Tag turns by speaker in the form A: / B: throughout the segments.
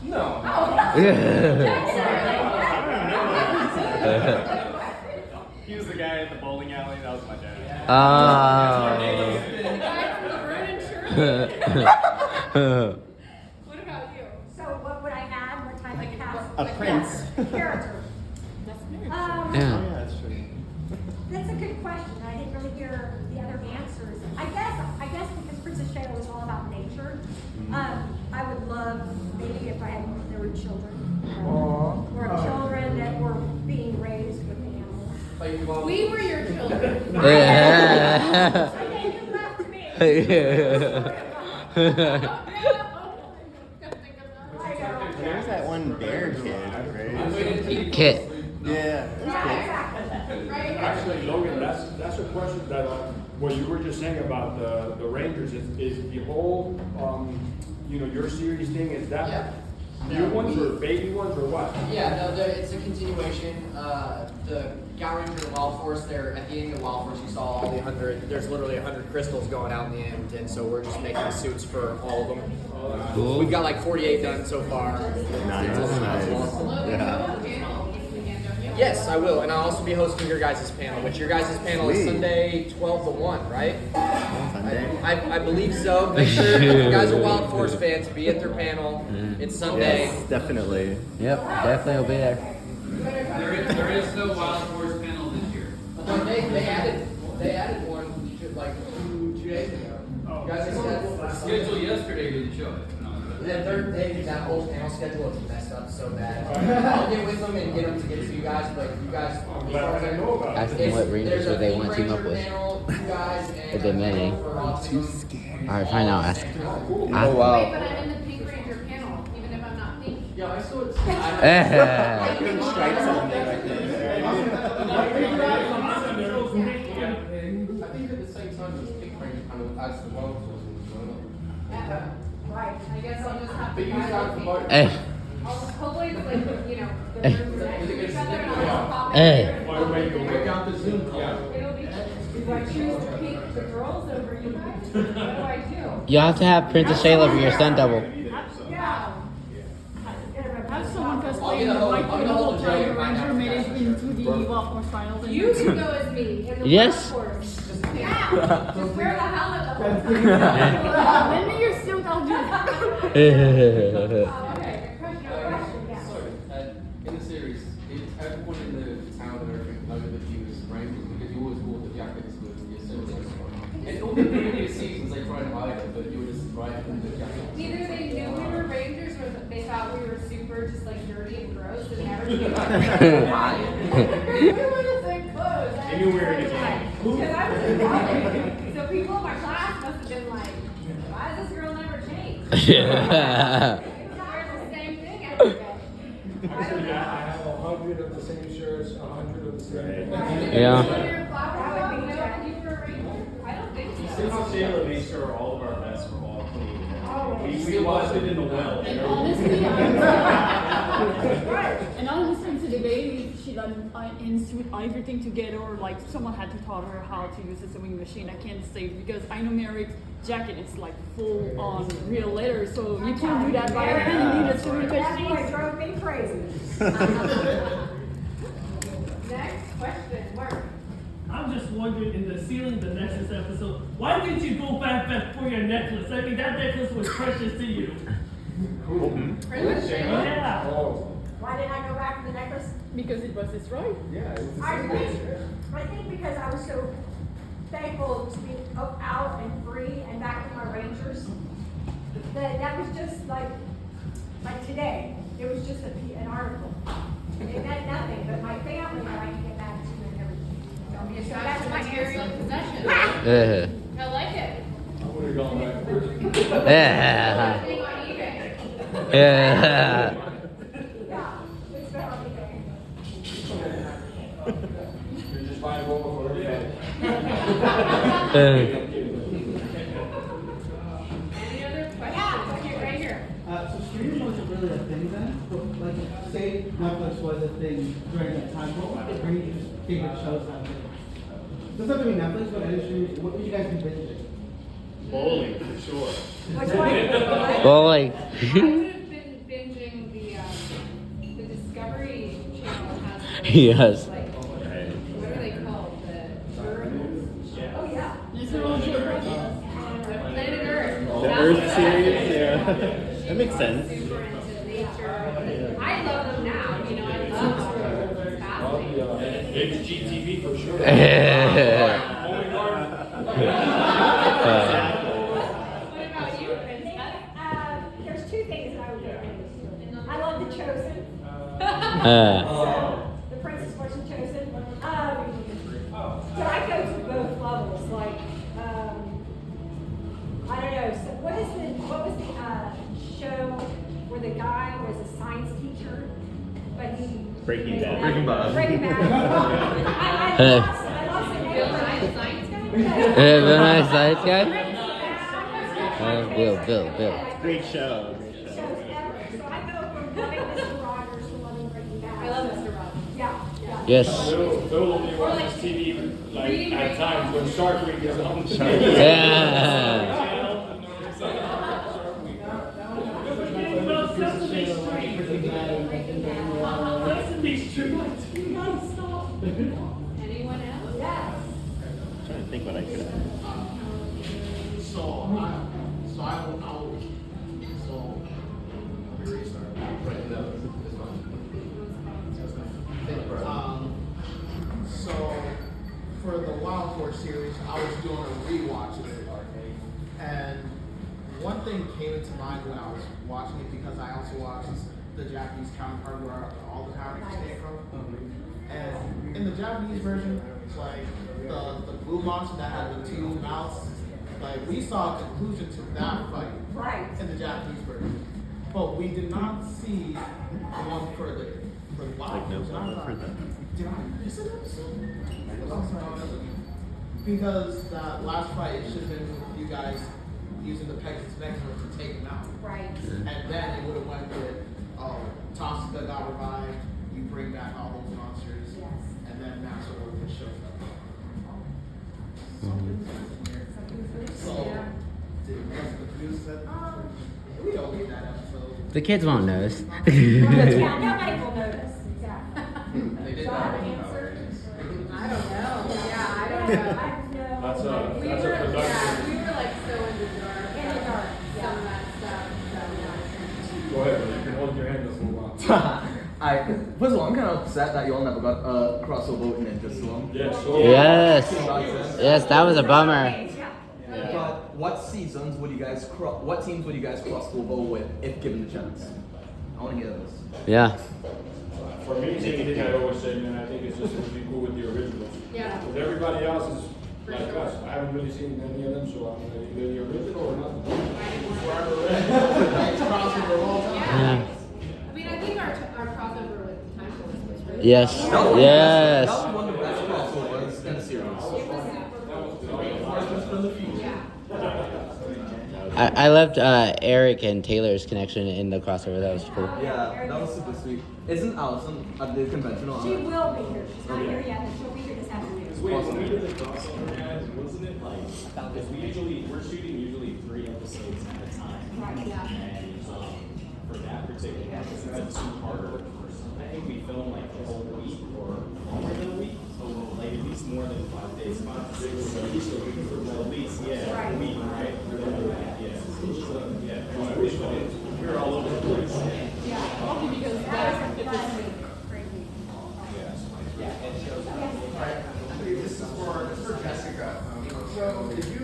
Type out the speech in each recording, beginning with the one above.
A: No. He was the guy at the bowling alley. That was my dad.
B: What about you?
C: So what would I add? What type of cast?
D: A prince.
C: Character.
D: Yeah, that's true.
C: That's a good question. I didn't really hear the other answers. I guess because Princess Shayla was all about nature, I would love maybe if there were children or children that were being raised with animals.
B: We were your children.
C: Okay, you left me.
D: There's that one bear kid, right?
E: Kit.
D: Yeah,
F: Actually, Logan, that's a question that what you were just saying about the Rangers is the whole your series thing, is that new ones or baby ones or what?
G: Yeah, no, it's a continuation. The Gow Ranger and the Wild Force, there at the end of the Wild Force, you saw all the 100. There's literally 100 crystals going out in the end, and so we're just making suits for all of them.
E: Cool.
G: We've got like 48 done so far.
D: nice. Yeah.
G: Yes, I will, and I'll also be hosting your guys' panel, which your guys' panel is
D: Sweet.
G: Sunday 12 to 1, right?
D: Sunday.
G: I believe so. Make sure if you guys are Wild Force fans, be at their panel. It's Sunday.
D: Yes, definitely.
E: Yep, definitely will be there.
H: There is no Wild Force panel this year.
G: But they added one like two days ago. You guys are
H: Scheduled yesterday didn't show it.
G: that whole panel schedule is messed up so bad. I'll get with them and get them to get to you guys, but you guys.
E: Ask them what Rangers would they want to team up with. If they many.
D: Too scared.
E: Alright, find out. Ask.
B: Wait,
E: Oh,
B: but I'm in the Pink Ranger panel, even if I'm not pink.
G: Yeah, I saw it.
D: Pink stripes on there, I think.
G: I think at the same time, the Pink Ranger kind of adds the Wild Force was going on.
B: Right. I guess I'll just have to
G: But you
B: buy
G: got
B: the
G: the
B: pink.
G: vote.
B: Hopefully it's like, the rooms are next to each other and I'll just pop in
E: Hey.
B: there.
G: Break out the Zoom call.
B: It'll be, do I choose to pick the girls over you guys? What do I do?
E: You have to have Princess Shayla be your stunt double.
B: Yeah.
I: Have someone
G: I'll
I: cosplay
G: get
I: the
G: a hold-
I: white
G: I'll get a hold of
I: Tiger
G: Joey right
I: Ranger
G: now.
I: made it into the Wild Force finals. And
B: You can go as me in the
E: Yes.
B: workforce. Yeah. Just wear the helmet the whole time.
I: Lend me your suit, I'll do it.
B: Okay.
H: In the series, everyone in the town and everything know that you was Rangers because you always wore the jackets with your symbols. And all the previous seasons they tried to hide it, but you were just right in the jackets.
B: Either they knew we were Rangers or they thought we were super just like dirty and gross and never came out. We were the same clothes.
A: They knew we were in a gang.
B: Because I was in college. So people in my class must have been like, why does this girl never change? Wears the same thing every day. I don't know.
F: I have 100 of the same shirts, 100 of the same.
E: Yeah.
B: So you're a flower girl, you know, and you were a Ranger? I don't think so.
A: Princess Shayla made sure all of our vests were all clean. We washed it in the well.
I: And honestly, and honestly, to the baby, she done with everything together, or like someone had to taught her how to use a sewing machine. I can't say because I know Merrick's jacket is like full on real leather, so you can't do that by hand. You need a sewing
C: That boy
I: machine.
C: drove me crazy.
B: Next question, Mark.
J: I'm just wondering, in the Sealing the Nexus episode, why did you go back for your necklace? I mean, that necklace was precious to you.
B: Princess Shayla?
J: Yeah.
C: Why did I go back to the necklace?
I: Because it was his right.
C: I think because I was so thankful to be out and free and back with my Rangers. That was just like today. It was just an article. It meant nothing, but my family I like to get back to and everything.
B: So that's my area of possession. I like it.
F: I would have gone back first.
E: Yeah.
B: Thing on eBay.
E: Yeah.
C: Yeah, it's better on eBay.
F: You're just buying Boba for everything.
B: Any other questions? Here, right here.
K: So streaming wasn't really a thing then, but like say Netflix was a thing during that time, what would bring you favorite shows out there? Doesn't have to be Netflix, but any streaming, what would you guys be binging?
A: Bowling, for sure.
C: Which one?
E: Well, like.
B: I would have been binging
E: Yes.
B: Like, what are they called? The Earth?
C: Oh, yeah.
I: National Geographic.
B: Planet Earth.
D: The
B: That's
D: Earth
B: what I
D: series,
B: was-
D: yeah. That makes sense.
B: Super into nature. I love them now. You know, I love them. It's fascinating.
F: HGTV for sure.
B: What about you, Princess?
C: There's two things that I would get into. I love The Chosen. So, the Princess wasn't chosen. So I go to both levels. Like, I don't know. So what was the show where the guy was a science teacher, but he
D: Breaking Bad.
C: Breaking Bad. Breaking Bad. I lost the name.
B: Bill Nye, science guy?
E: Bill Nye, science guy? Bill.
D: Great show.
C: So I go from loving Mr. Rogers to loving Breaking Bad.
B: I love Mr. Rogers.
C: Yeah.
E: Yes.
F: They'll only watch TV like at times when Shark Week is on.
E: Yeah.
J: Sesame Street. You gotta stop.
B: Anyone else?
C: Yes.
D: I'm trying to think what I could have.
G: Let me restart. Right, no, it's fine. So for the Wild Horse series, I was doing a rewatch of it, and one thing came into mind when I was watching it because I also watched the Japanese counterpart where all the characters came from. And in the Japanese version, it's like the blue monster that had the two mouths. Like we saw a conclusion to that fight
C: Right.
G: in the Japanese version, but we did not see the one for the Wild
D: Like, no
G: Horse. And I
D: one
G: thought,
D: for that.
G: did I miss an episode? Because that last fight, it should have been with you guys using the Pegasus mechanism to take him out.
C: Right.
G: And then it would have went with, Toxica got revived, you bring back all those monsters,
C: Yes.
G: and then that's what would have shown up. So, did the producer said, we don't need that episode.
E: The kids won't notice.
C: Yeah, nobody will notice. Exactly.
G: They did
C: So I have
G: that.
C: an answer.
B: I don't know. Yeah, I don't know.
C: I have no.
F: That's a
B: We
F: that's
B: were,
F: a production.
B: yeah, we were like so in the dark.
C: In the dark,
B: about Some of that stuff. So,
F: Go ahead, you can hold your hand. Let's move on.
L: First of all, I'm kind of upset that y'all never got a crossover in Ninja Storm.
F: Yeah, sure.
E: Yes. Yes, that was a bummer.
L: But what seasons would you guys what teams would you guys cross over with if given the chance? I want to hear this.
E: Yeah.
F: For me, same thing I always say, man. I think it's just it would be cool with the originals.
B: Yeah.
F: Because everybody else is like us. I haven't really seen any of them, so I'm either the original or not.
G: It's crossover all the time.
B: yeah. I mean, I think our crossover with Time Force was really
E: Yes. Yes.
L: That was one of the best crossovers in the series.
B: It was super cool. Yeah.
E: I loved Eric and Taylor's connection in the crossover. That was cool.
L: Yeah, that was super sweet. Isn't Allison at the convention on
C: She
L: that?
C: will be here. She's not here yet, but she'll be here this afternoon.
A: Wait, when we did the crossover, guys, wasn't it like, because we're shooting usually 3 episodes at a time.
C: Right.
B: Yeah.
A: And for that particular episode, it's a 2-parter. I think we filmed like the whole week or longer than a week. So like at least more than 5 days, 5 to 6 days. Well, at least, yeah,
C: Right.
A: a week, right? Yeah. So, yeah. I wish we were all over the place.
B: Yeah. Only because
C: That
B: that
C: was a
B: it was
C: fun, great week.
G: This is for Jessica. So did you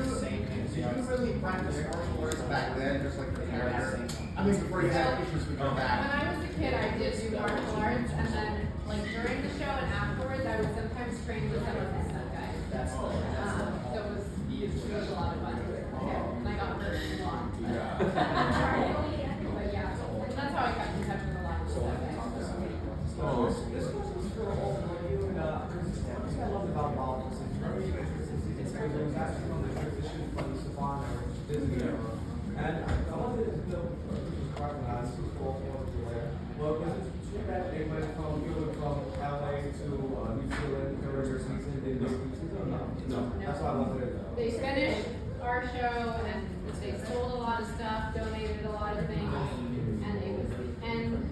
G: really practice martial arts back then, just like the character? I mean, before you had issues with your
B: When
G: back.
B: I was a kid, I did do martial arts, and then like during the show and afterwards, I would sometimes train with some of the stunt guys. So it was a lot of fun. And I got hurt a lot. But yeah, and that's how I kept in touch with a lot of the stunt guys.
K: This was for all of you, and something I love about Marvel is there was actually on the transition from the Savannah or Disney era. And I wanted to know, recognize who all wanted to wear. Well, was it true that they went from LA to New Zealand during your season, did this season or not? No. That's why I wanted to know.
B: They finished our show and they sold a lot of stuff, donated a lot of things, and it was the end.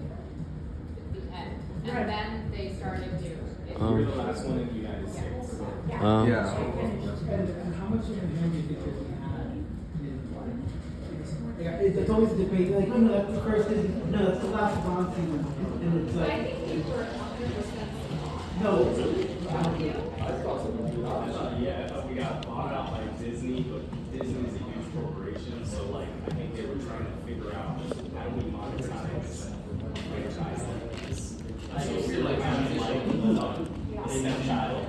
B: And then they started to
A: We're the last one in the United States.
L: Yeah.
K: And how much of a hand do you think Disney had in like? It's always a debate. Like, no, that's the first Disney. No, that's the last Bond season. And it's like.
B: I think we were 100%.
K: No.
A: Yeah, I thought we got bought out by Disney, but Disney is a huge corporation, so like I think they were trying to figure out how do we monetize franchise like this. So we're like kind of like a stepchild.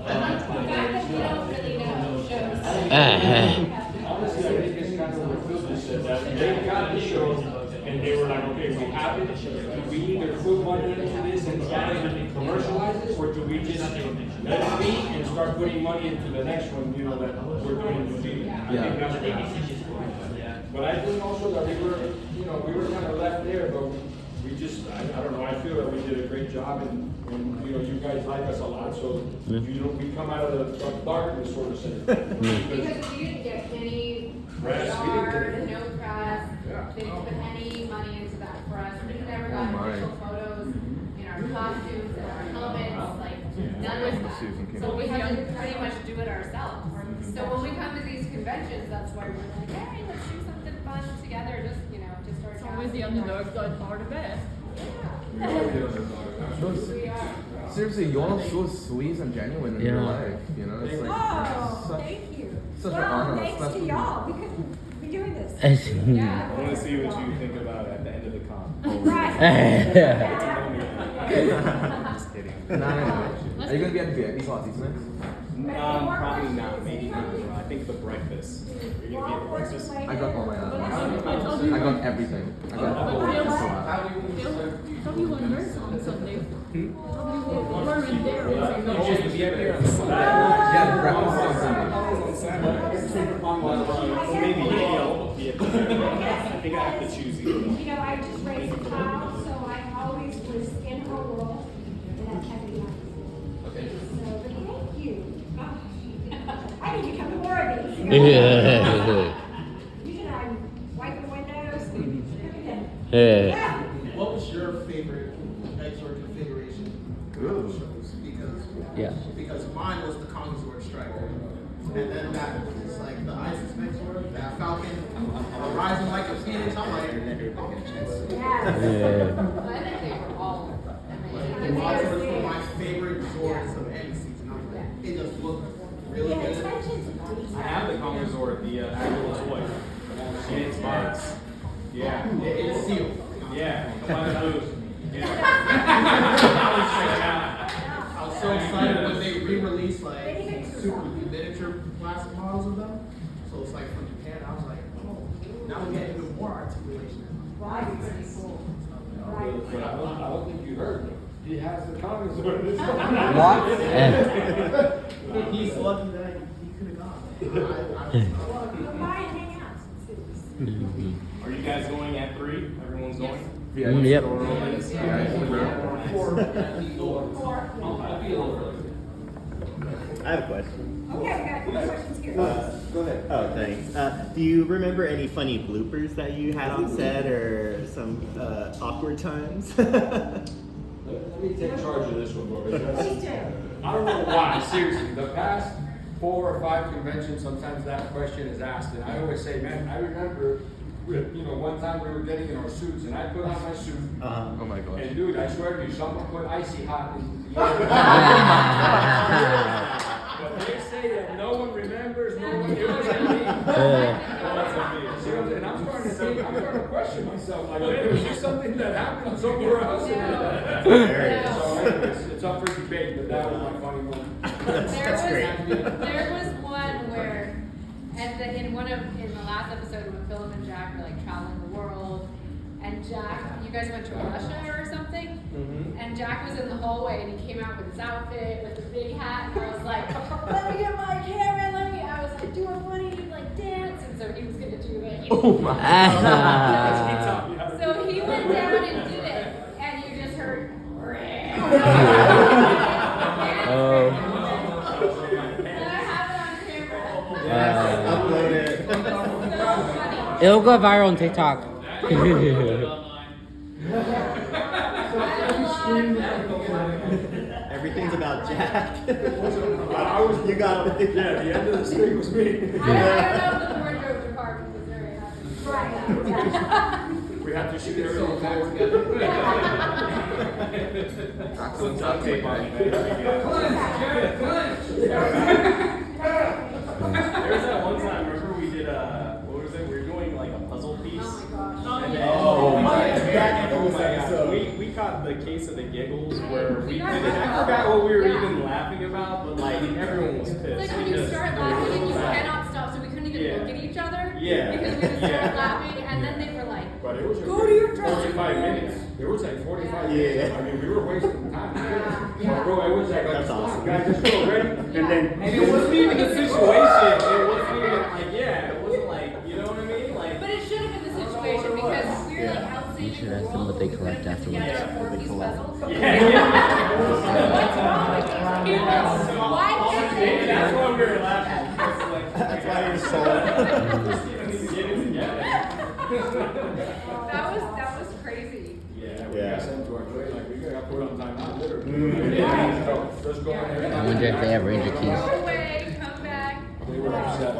B: The fact that we don't really know shows.
F: Honestly, I think it's kind of what Phil just said, that they got the show, and they were like, okay, we have it, do we either put money into this and try to commercialize it, or do we just let it be and start putting money into the next one, you know, that we're doing in the field? I think that's what happened. But I think also that we were, you know, we were kind of left there, but we just, I don't know, I feel that we did a great job, and you know, you guys like us a lot, so, you know, we come out of the darkness, sort of saying.
B: Because we didn't get any
F: Press, we didn't get
B: PR, no press,
F: Yeah.
B: they didn't put any money into that for us. We never got official photos in our costumes, in our helmets, like none of that. So we had to pretty much do it ourselves. So when we come to these conventions, that's why we're like, hey, let's do something fun together, just, you know, just start.
I: It's always the underdogs that are the best.
B: We are.
L: Seriously, you all so sweet and genuine in your life. You know, it's like
C: Oh,
L: such,
C: thank you.
L: such
C: Well,
L: an honor.
C: thanks
L: That's
C: to
L: what-
C: y'all. We couldn't be doing this.
A: I want to see what you think about it at the end of the con.
C: Right.
A: Just kidding.
L: Nah, anyway. Are you gonna be at the VIP party tonight?
A: Probably not. Maybe not. I think the breakfast. Are you gonna be at the breakfast?
L: I got all my I got everything. I got
I: But
L: all
I: Phil,
L: my
I: Phil, you were nurse on Sunday. You weren't there.
A: No, just the VIP on Sunday.
L: Yeah, the breakfast on Sunday.
A: Maybe I'll be at the I think I have to choose either one.
C: You know, I just raised a child, so I always was in her world, and that kept me nice.
H: Okay.
C: So, but thank you. I need to come to more of these. Usually I'm wiping windows, everything. Yeah.
G: What was your favorite Exor configuration shows? Because mine was the Consort Striker. And then that was like the Isis Exor, that Falcon, rising like a phoenix. I'm like,
B: I think they were all amazing.
G: the Monsters were my favorite Zords of any season. I'm like, it just looked really
C: Yeah,
G: good.
C: extensions.
A: I have the Commodore, the actual toy. And it's box. Yeah.
G: It's sealed.
A: Yeah. Come on, booth.
G: I was so excited when they re-released like super miniature plastic models of them. So it's like from Japan. I was like, oh, now we're getting even more articulation.
C: Right, pretty cool. Right.
F: But I don't think you heard me. He has the comments on this.
G: He's lucky that he could have gone.
C: Well, come by and hang out.
A: Are you guys going at 3? Everyone's going?
E: Yep.
D: I have a question.
C: Okay, we got more questions here.
D: Go ahead. Oh, thanks. Do you remember any funny bloopers that you had on set or some awkward times?
F: Let me take charge of this one, Boba.
C: Please do.
F: I don't know why, seriously, the past 4 or 5 conventions, sometimes that question is asked, and I always say, man, I remember, you know, one time we were getting in our suits, and I put on my suit,
L: Oh my gosh.
F: and dude, I swear to you, someone put icy hot in the But they say that no one remembers, no one, it was like me. And I'm starting to think, I'm starting to question myself, like, wait, was this something that happened somewhere else? So anyways, it's up for debate, but that was my funny one.
B: There was one where, in the last episode when Philip and Jack were like traveling the world, and Jack, you guys went to Russia or something, and Jack was in the hallway and he came out with his outfit, with his big hat, and I was like, let me get my camera, I was like, do a funny, like, dance, and so he was gonna do it.
L: Oh my.
B: So he went down and did it, and you just heard,
E: Oh.
B: and I have it on camera.
D: Upload it.
B: So funny.
E: It'll go viral on TikTok.
B: I love
D: Everything's about Jack.
F: I was,
D: You got it.
F: yeah, the end of the street was me.
B: I don't know if the wardrobe department was very happy.
C: Right.
F: We have to shoot
H: So
F: everything
H: back
F: forward.
H: together.
F: Put duct tape on it.
A: There was that one time, remember we did what was it? We were doing like a puzzle piece.
B: Oh my gosh.
A: And then,
L: Oh my
A: God. We caught the case of the giggles where I forgot what we were even laughing about, but like everyone was pissed.
B: Like when you
A: because
B: start
A: they
B: laughing
A: were
B: and you
A: so bad.
B: cannot stop, so we couldn't even
A: Yeah.
B: look at each other.
A: Yeah.
B: Because we just started
A: Yeah.
B: laughing, and then they were like,
F: But it was
B: Go to your dressing
F: 45
B: room.
F: minutes. There was like 45
D: Yeah.
F: minutes. I mean, we were wasting time.
B: Yeah.
F: Bro, it was like,
D: That's awesome.
F: guys, just go ready. And then,
A: And it wasn't even the situation. It wasn't even like, yeah, it wasn't like, you know what I mean? Like,
B: but it should have been the situation because we were like out
E: You
B: saving
E: should
B: the
E: ask them
B: world.
E: what they
B: We
E: collect
B: could've put
E: afterwards.
B: together a four-piece puzzle.
A: yeah.
B: What's wrong with these people? Why can't
A: Maybe
B: they?
A: that's why we were laughing. It's like,
D: That's why you're so.
A: just get it together.
B: That was crazy.
A: Yeah.
F: we got sent to our trade, like, we got put on time out, literally.
A: Mm.
F: Let's go in there.
E: I wonder if they have Ranger keys.
B: Go away, come back.
F: We were upset.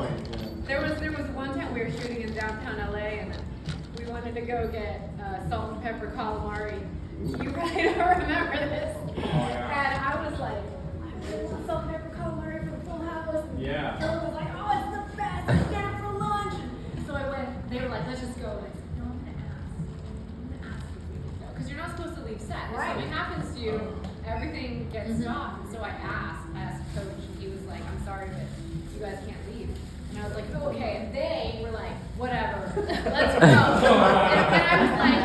B: There was one time we were shooting in downtown LA and we wanted to go get salt and pepper calamari. You guys don't remember this? And I was like, I really want salt and pepper calamari for the full house. And
A: Yeah.
B: Phil was like, oh, it's the best. Let's get it for lunch. So I went. They were like, let's just go. I said, no, I'm gonna ask. I'm gonna ask if we can go because you're not supposed to leave set. If something happens to you, everything gets stopped. So I asked Coach, and he was like, I'm sorry, but you guys can't leave. And I was like, oh, okay. And they were like, whatever, let's go. And I was like,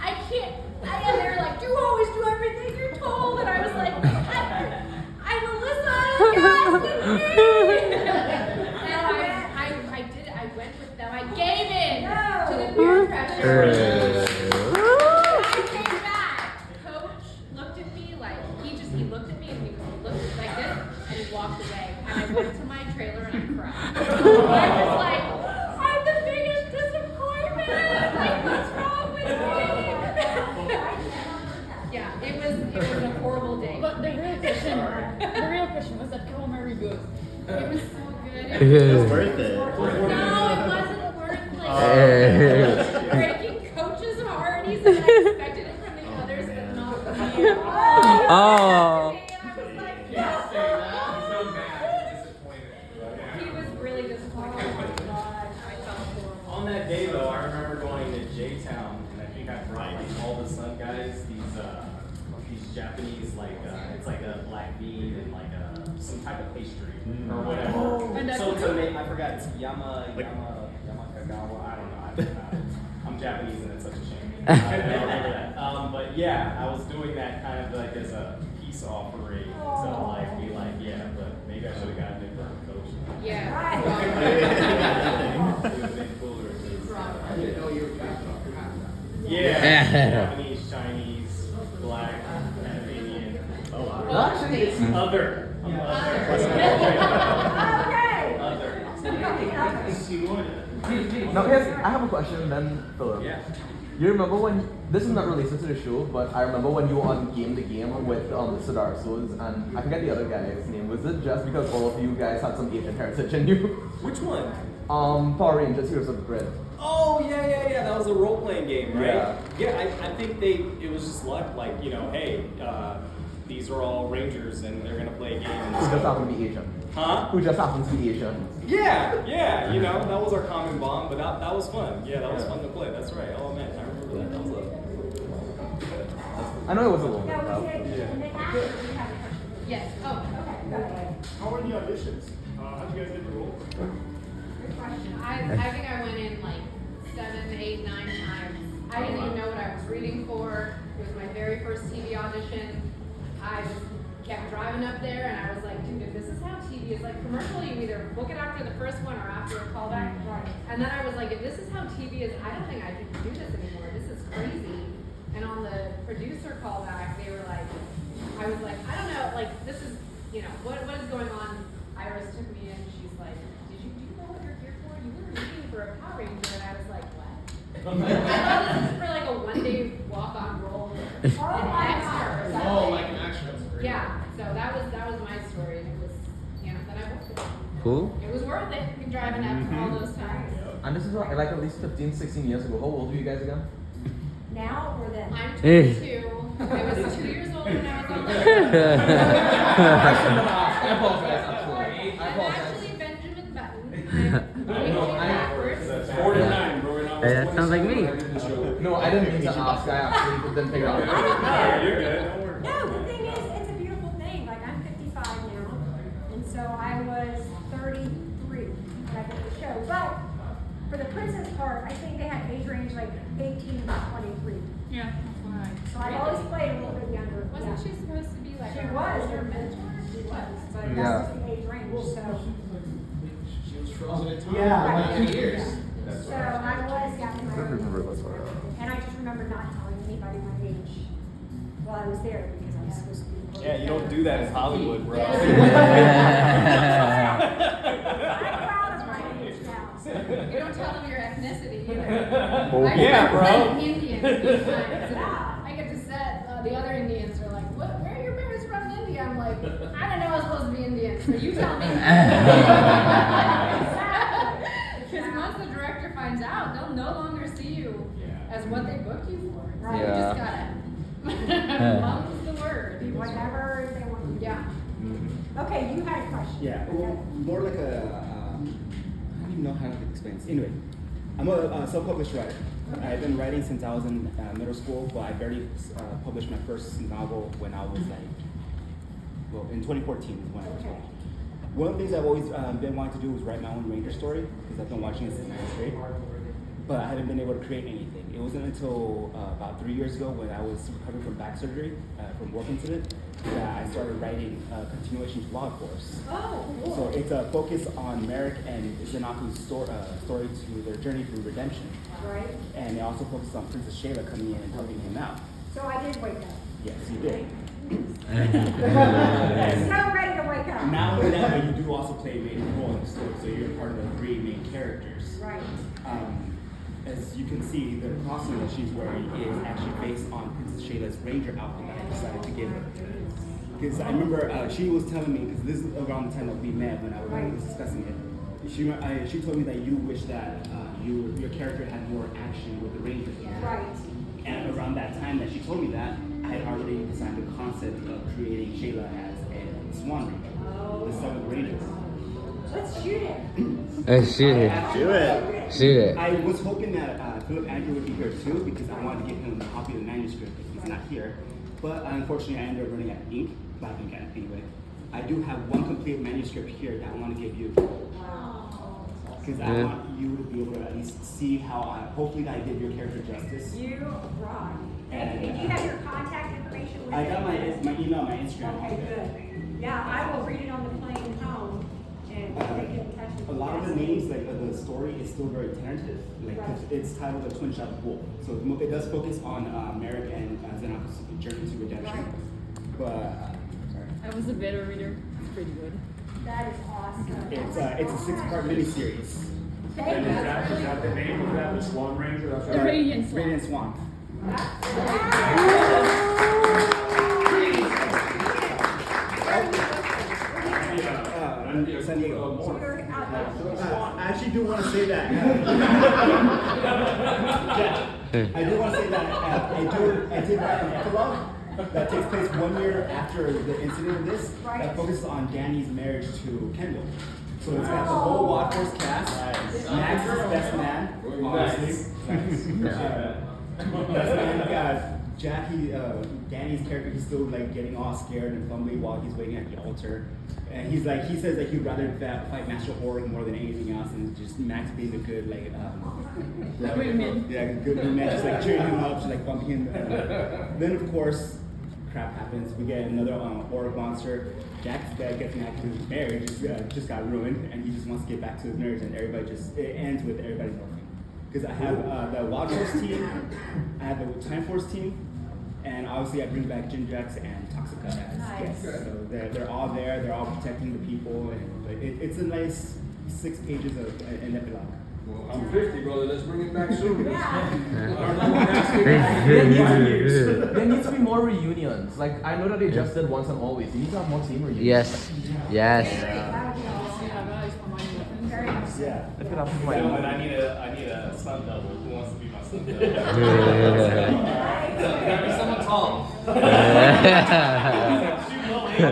B: I can't. And they were like, you always do everything you're told. And I was like, I'm Alyssa. Yes, it's me. And I did it. I went with them. I gave in to the peer pressure. I came back. Coach looked at me like he looked at me and he looked like this and he walked away. And I went to my trailer and I cried. I was like, I'm the biggest disappointment. Like, what's wrong with me? Yeah, it was a horrible day.
I: But the real question was that calamari good?
B: It was so good.
D: It was worth it.
B: No, it wasn't worth like breaking Coach's heart. He said I expected it from the others, but not from you.
E: Oh.
B: And I was like, he was really disappointed. Oh my God, I felt horrible.
A: On that day though, I remember going to J-Town and I think I brought like all the Sun guys these Japanese it's like a black bean and like some type of pastry or whatever.
I: And that's
A: So it's I forgot it's Yamakagawa. I don't know. I'm Japanese and it's such a shame. I don't remember that. But yeah, I was doing that kind of like as a peace offering to like be like, yeah, but maybe I should have gotten it from Coach.
B: Yeah.
C: Right.
A: It would have been cooler.
H: I didn't know you were Japanese.
A: Yeah, Japanese, Chinese, black, Panamanian.
D: Oh, wow.
L: Well, actually, it's
A: Other.
C: Okay.
A: Other.
L: now I have a question then, Philip.
A: Yeah.
L: You remember when this is not related to the show, but I remember when you were on Game the Game with Sudarsos and I forget the other guy's name. Was it just because all of you guys had some Asian heritage in you?
A: Which one?
L: Power Rangers Heroes of the Grid.
A: Oh yeah. That was a role playing game, right?
L: Yeah.
A: I think it was just luck, like, you know, hey, these are all Rangers and they're gonna play a game. And
L: Who just happens to be Asian.
A: Huh?
L: Who just happens to be Asian.
A: Yeah, you know, that was our common bond, but that was fun. Yeah, that was fun to play. That's right. Oh man, I remember that. That was
L: I know it was a little bit
C: Now,
L: rough.
C: was it, and then after we have a question.
B: Yes. Oh.
C: Okay, go ahead.
F: How were the auditions? How'd you guys get the role?
C: Good question.
B: I think I went in like 7, 8, 9 times. I didn't even know what I was reading for. It was my very first TV audition. I just kept driving up there and I was like, dude, if this is how TV is, like commercial, you either book it after the first one or after a callback. And then I was like, if this is how TV is, I don't think I can do this anymore. This is crazy. And on the producer callback, they were like, I was like, I don't know, like this is, you know, what is going on? Iris took me in, she's like, do you know what you're here for? You were meeting for a Power Ranger, and I was like, what? I thought this was for like a one-day walk-on role.
C: Oh my
E: Cool.
B: It was worth it driving up all those times.
L: And this is what, like at least 15, 16 years ago. How old were you guys again?
C: Now or then?
B: I'm
E: Eh.
B: 22. I was 2 years old when I was on the
L: I shouldn't have asked. I apologize, absolutely. I
B: I'm
L: apologize.
B: actually Benjamin Button. I'm backwards.
F: 49, bro.
E: Hey, that sounds like me.
L: No, I didn't mean to ask. I actually didn't figure out.
F: You're good. Don't worry.
C: No, the thing is, it's a beautiful thing. Like, I'm 55 now, and so I was 33 when I did the show. But for the princess part, I think they had age range like 18 to 23.
I: Yeah, that's why.
C: So I've always played a little bit younger.
B: Wasn't
C: Yeah.
B: she supposed to be like
C: She
B: our
C: was
B: older
C: your
B: mentor?
C: mentor. She was, but
L: Yeah.
C: that's just the age range. So,
G: She was frozen in time.
K: Yeah,
G: for like
C: right.
G: 2 years.
C: So I was, yeah, in my
L: I don't remember what's going on.
C: and I just remember not telling anybody my age while I was there because I was supposed to be.
A: Yeah, you don't do that in Hollywood, bro.
C: I'm proud of my age now.
B: You don't tell them your ethnicity either.
A: Yeah, bro.
B: I'm Indian sometimes. I get to set, the other Indians are like, what, where are your parents from in India? I'm like, I didn't know I was supposed to be Indian, so you tell me. Because once the director finds out, they'll no longer see you as what they book you for. So you
L: Yeah.
B: just gotta, mum's the word.
C: Whatever they want.
B: Yeah.
C: Okay, you had a question.
M: Yeah, well, more like a, I don't even know how to explain this. Anyway, I'm a self-published writer. I've been writing since I was in middle school, but I barely published my first novel when I was like, well, in 2014 is when I first
C: Okay.
M: published. One of the things I've always been wanting to do was write my own Ranger story, because I've been watching it since 9th grade, but I haven't been able to create anything. It wasn't until about 3 years ago when I was recovering from back surgery, from work incident, that I started writing a continuation to Wild Force.
C: Oh, cool.
M: So it's a focus on Merrick and Zanaku's story to their journey through redemption.
C: Right.
M: And it also focuses on Princess Shayla coming in and helping him out.
C: So I did wake up.
M: Yes, you did.
C: So ready to wake up.
M: Not only that, but you do also play a major role in the story, so you're part of the 3 main characters.
C: Right.
M: As you can see, the costume that she's wearing is actually based on Princess Shayla's ranger outfit that I decided to give her. Because I remember she was telling me, because this is around the time that we met when I was discussing it. She told me that you wish that your character had more action with the ranger.
C: Right.
M: And around that time that she told me that, I had already designed the concept of creating Shayla as a swan ranger, the 7th ranger.
C: Let's shoot it.
E: Let's shoot it.
M: Do it.
E: Shoot it.
M: I was hoping that Philip Andrew would be here too because I wanted to give him a copy of the manuscript if he's not here. But unfortunately, I ended up running out of ink, black ink anyway. I do have one complete manuscript here that I want to give you. Because I want you to be able to at least see how hopefully I did your character justice.
C: You rock.
M: And,
C: And you have your contact information with
M: I
C: you?
M: got my email, my Instagram.
C: Okay, good. Yeah, I will read it on the plane home and they get in touch with
M: A
C: you.
M: lot of the names, like the story, is still very tentative. Like 'cause it's titled "The Twin Shot Wolf," so it does focus on Merrick and Zanaku's journey to redemption. But sorry,
I: I was a beta reader. It's pretty good.
C: That is awesome.
M: it's a 6-part miniseries.
C: Thank
F: And
C: you.
F: is that the name of that? The Swan Ranger? That's
I: The
F: right.
I: Radiant Swan.
M: Radiant Swan. San Diego. I actually do want to say that. I do want to say that I did write an epilogue that takes place 1 year after the incident of this that focuses on Danny's marriage to Kendall. So it's got the whole Wild Force cast. Max is best man, obviously. Best man. Jackie, Danny's character, he's still like getting all scared and fumbling while he's waiting at the altar. And he says that he'd rather fight Master Horror more than anything else, and just Max being a good good man, just like cheering him up, just like bumping him. Then of course, crap happens. We get another Orc monster. Jack's gets back to his marriage, just got ruined, and he just wants to get back to his marriage, and it ends with everybody morphing. Because I have the Wild Force team, I have the Time Force team, and obviously I bring back Jinjax and Toxica as guests. So they're all there, they're all protecting the people, and it's a nice 6 pages of an epilogue.
F: Well, I'm 50, brother. Let's bring it back soon.
L: There needs to be more reunions. Like, I know that they just did Once and Always. You need to have more team reunions.
E: Yes. Yes.
C: That would be awesome. very much so.
M: Yeah.
L: If it happens to
A: Yeah, but
L: my
A: I need a stunt double. Who wants to be my stunt double?
H: Gotta be someone tall.
L: I'll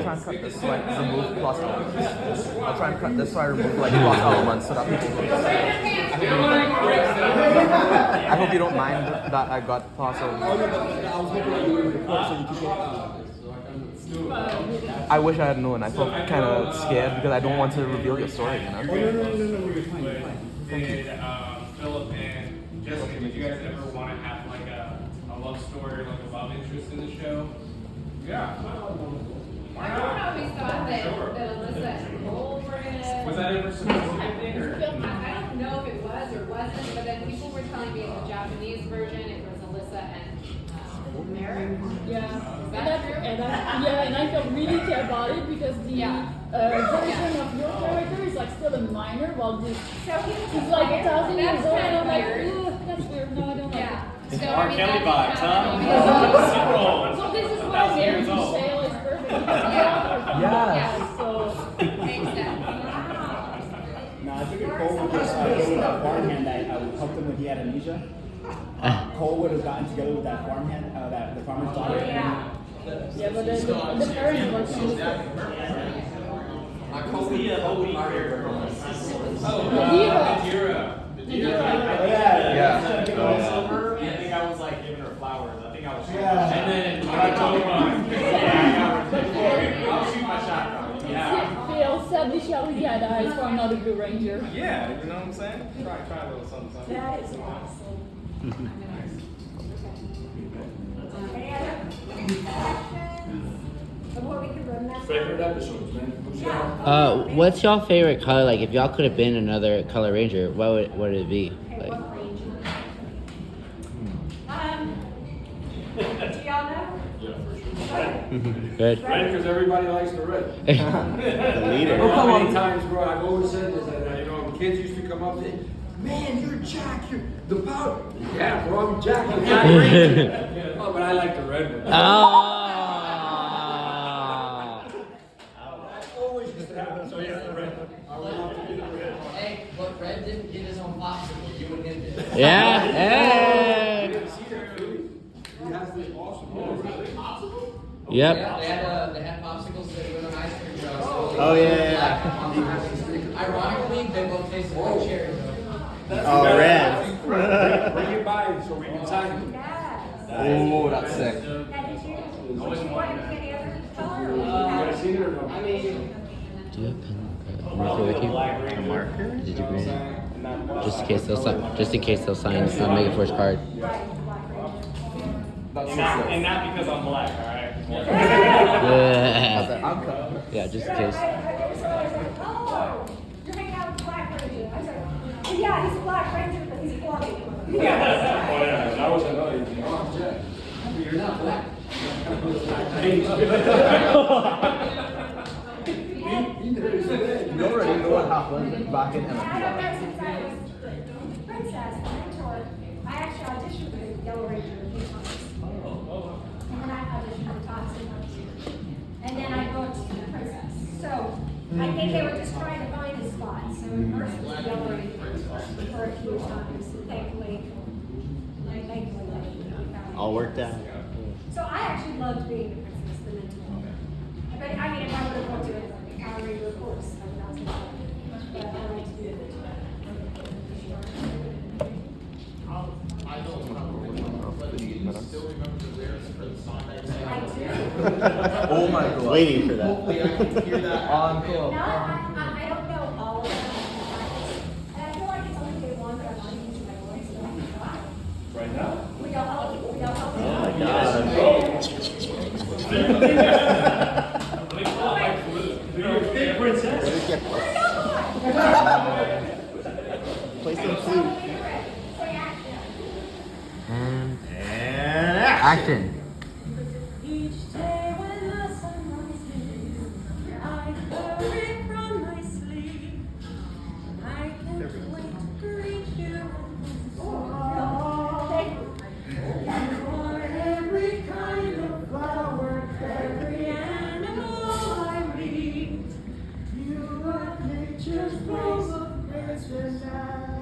L: try and cut this so I remove plus elements. I'll try and cut this so I remove like plus elements so that people I hope you don't mind that I got plus
M: Oh,
L: elements.
M: no, but I was hoping that you would record so you could get.
L: I wish I had known. I felt kind of scared because I don't want to reveal your story, you know?
M: Oh, no, you're fine, you're fine.
L: Thank you.
A: Did Philip and Jessica, did you guys ever want to have like a love story or like a love interest in the show? Yeah. Why not?
B: Everyone always thought that Alyssa and Cole were gonna.
A: Was that ever supposed to be a thing or?
B: I don't know if it was or wasn't, but then people were telling me in the Japanese version it was Alyssa and Merrick.
I: Yeah.
B: Is that true?
I: And I felt really care about it because the version of your character is like still a minor, while this he's like 1,000 years old, and I'm like, ugh, that's weird. No, I don't like it.
B: So,
A: R. Kelly vibes, huh?
I: So this is why Mary Michelle is perfect.
L: Yes.
I: So
B: Makes sense.
M: No, I figured Cole would just go with that farmhand that helped him when he had amnesia. Cole would have gotten together with that farmhand, the farmer's daughter.
I: yeah, but the parents were so
A: Who's the OB character?
L: Yeah.
A: I think I was like giving her flowers. I think I was shooting.
M: Yeah.
A: And then when I told her, I'll shoot my shot. Yeah.
I: Phil said Michelle had eyes for another Blue Ranger.
A: Yeah, you know what I'm saying? Try a little something, something.
C: That is awesome. Any other questions? Before we can remember.
F: Favorite episodes, man.
E: What's your favorite color? Like, if y'all could have been another color ranger, what would it be?
C: Okay,
E: Like,
C: what range? Do y'all know?
F: Yeah, for sure.
E: good.
F: Red, because everybody likes the red.
D: The leader.
F: How many times, bro, I've always said this, that, you know, kids used to come up to me, man, you're Jack, you're the powder. Yeah, bro, I'm Jack, I'm Jack Ranger. Oh, but I like the red one.
E: Oh.
F: Always used to happen, so yeah, the red. I would love to be the red.
H: Hey, but Red didn't get his own popsicle. You and him did.
E: Yeah.
F: I
E: Hey.
F: didn't see that, dude. He has this awesome.
E: Yep.
H: Yeah, they had popsicles that went on ice cream trucks.
D: Oh, yeah.
H: Ironically, they both tasted like cherry.
D: Oh, red.
F: Bring it by so we can sign it.
C: Yes.
L: Oh, that's sick.
C: Now, did you want any other color? Or
F: You guys seen it or no?
E: Do you have pen marker with you?
D: A marker?
E: Did you bring it? Just in case they'll sign. Just in case they'll sign Mega Force card.
C: Right, the Black Ranger.
L: That's
A: And not because I'm black, alright?
E: Yeah.
L: I'll cut.
E: Yeah, just in
C: So
E: case.
C: I was like, oh, you're hanging out with the Black Ranger. I was like, well, yeah, he's a Black Ranger, but he's bloody.
F: Oh yeah, that was another thing. Oh, Jack.
H: You're not black.
L: You already know what happened back in
C: And I don't know
L: MFP.
C: since I was princess, mentor, I actually auditioned for the Yellow Ranger a few times. And then I auditioned for Thompson once. And then I go to the princess. So I think they were just trying to find a spot. So first was the Yellow Ranger for a few times. Thankfully, we found
D: All worked out.
C: So I actually loved being the princess, the mentor. But I mean, if I would have gone to it, Power Ranger, of course, I would not do that. But I like to do it. I do.
L: Oh my god.
D: Waiting for that.
L: Encore.
C: No, I don't know all of them. And I feel like it's only day one that I'm not using my voice. So I can try.
F: Right now?
C: We all help. We all help.
D: Oh my god.
F: Princess.
D: Play some flute.
C: Say action.
D: And
E: Action.
C: Each day when the sun rises, I hurry from my sleep. I can't wait to greet you. You are every kind of flower, every animal I meet. You are nature's rose of grace. question now.